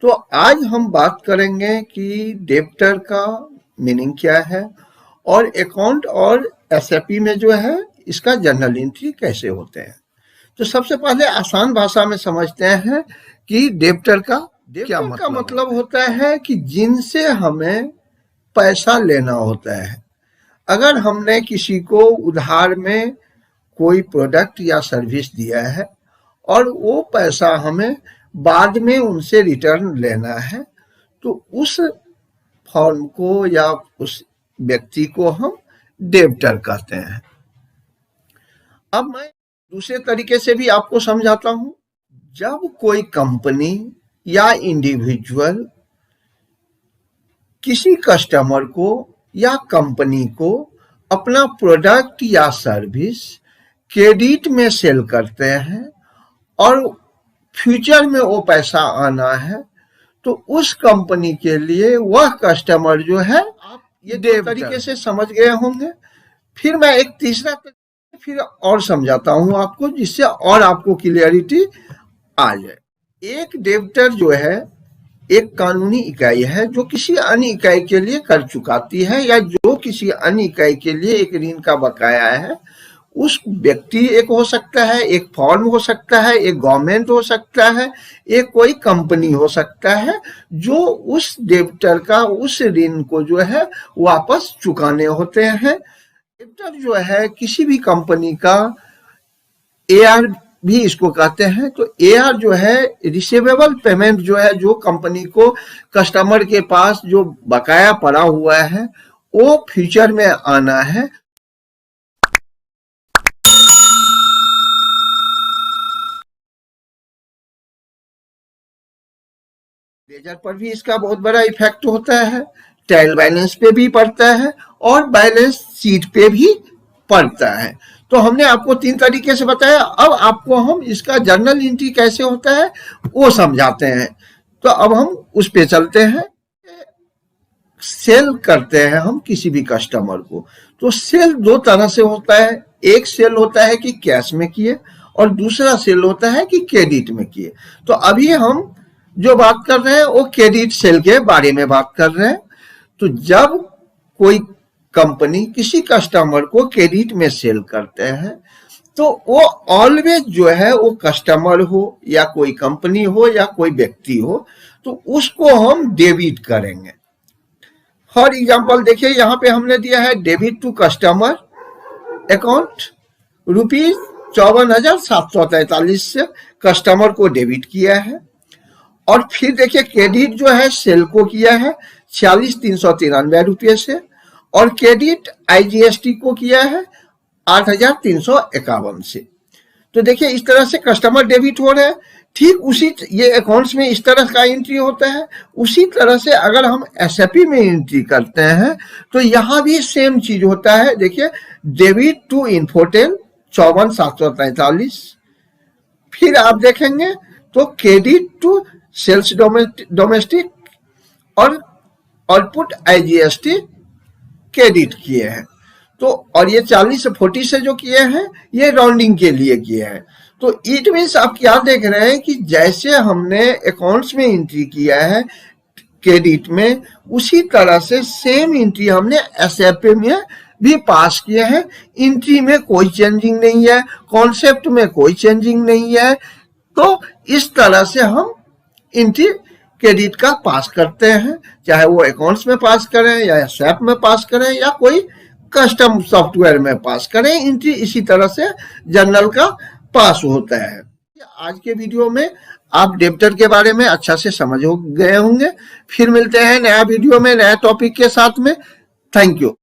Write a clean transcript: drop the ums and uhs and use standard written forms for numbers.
तो आज हम बात करेंगे कि डेब्टर का मीनिंग क्या है और अकाउंट और एसएपी में जो है इसका जर्नल एंट्री कैसे होते हैं। तो सबसे पहले आसान भाषा में समझते हैं कि डेब्टर का क्या मतलब होता है कि जिनसे हमें पैसा लेना होता है। अगर हमने किसी को उधार में कोई प्रोडक्ट या सर्विस दिया है और वो पैसा हमें बाद में उनसे रिटर्न लेना है, तो उस फॉर्म को या उस व्यक्ति को हम डेब्टर कहते हैं। अब मैं दूसरे तरीके से भी आपको समझाता हूं। जब कोई कंपनी या इंडिविजुअल किसी कस्टमर को या कंपनी को अपना प्रोडक्ट या सर्विस क्रेडिट में सेल करते हैं और फ्यूचर में वो पैसा आना है, तो उस कंपनी के लिए वह कस्टमर जो है, आप ये दो तरीके से समझ गए होंगे। फिर मैं एक तीसरा फिर और समझाता हूं आपको, जिससे और आपको क्लियरिटी आ जाए। एक डेब्टर जो है एक कानूनी इकाई है जो किसी अन्य इकाई के लिए कर चुकाती है या जो किसी अन्य इकाई के लिए एक ऋण का बकाया है। उस व्यक्ति एक हो सकता है, एक फॉर्म हो सकता है, एक गवर्नमेंट हो सकता है, एक कोई कंपनी हो सकता है, जो उस डेब्टर का उस ऋण को जो है वापस चुकाने होते हैं। डेब्टर जो है किसी भी कंपनी का एआर भी इसको कहते हैं। तो एआर जो है रिसीवेबल पेमेंट जो है, जो कंपनी को कस्टमर के पास जो बकाया पड़ा हुआ है वो फ्यूचर में आना है। लेजर पर भी इसका बहुत बड़ा इफेक्ट होता है, ट्रायल बैलेंस पे भी पड़ता है और बैलेंस शीट पे भी पड़ता है। तो हमने आपको 3 तरीके से बताया। अब आपको हम इसका जर्नल एंट्री कैसे होता है वो समझाते हैं। तो अब हम उस पे चलते हैं। सेल करते हैं हम किसी भी कस्टमर को, तो सेल 2 तरह से होता है। एक सेल होता है कि कैश में किए और दूसरा सेल होता है कि क्रेडिट में किए। तो अभी हम जो बात कर रहे हैं वो क्रेडिट सेल के बारे में बात कर रहे हैं। तो जब कोई कंपनी किसी कस्टमर को क्रेडिट में सेल करते हैं, तो वो ऑलवेज जो है वो कस्टमर हो या कोई कंपनी हो या कोई व्यक्ति हो, तो उसको हम डेबिट करेंगे। फॉर एग्जाम्पल देखिए, यहाँ पे हमने दिया है डेबिट टू कस्टमर अकाउंट ₹54,743 से कस्टमर को डेबिट किया है। और फिर देखिए क्रेडिट जो है सेल को किया है ₹46,393 से और क्रेडिट आईजीएसटी को किया है 8,351 से। तो देखिए इस तरह से कस्टमर डेबिट हो रहे हैं। ठीक उसी ये अकाउंट्स में इस तरह का एंट्री होता है। उसी तरह से अगर हम एसएपी में एंट्री करते हैं तो यहाँ भी सेम चीज होता है। देखिए डेबिट टू इन्फोटेल 54,743, फिर आप देखेंगे तो क्रेडिट टू सेल्स डोमेस्टिक और आउटपुट आईजीएसटी क्रेडिट किए हैं। तो और ये 40 से 40 से जो किए हैं ये राउंडिंग के लिए किए हैं। तो इट मीन्स आप क्या देख रहे हैं कि जैसे हमने अकाउंट्स में एंट्री किया है क्रेडिट में, उसी तरह से सेम एंट्री हमने एसएपी में भी पास किए हैं। एंट्री में कोई चेंजिंग नहीं है, कॉन्सेप्ट में कोई चेंजिंग नहीं है। तो इस तरह से हम एंट्री क्रेडिट का पास करते हैं, चाहे वो अकाउंट्स में पास करें या एसएप में पास करें या कोई कस्टम सॉफ्टवेयर में पास करें। एंट्री इसी तरह से जर्नल का पास होता है। आज के वीडियो में आप डेब्टर के बारे में अच्छा से समझ गए होंगे। फिर मिलते हैं नया वीडियो में नया टॉपिक के साथ में। Thank you.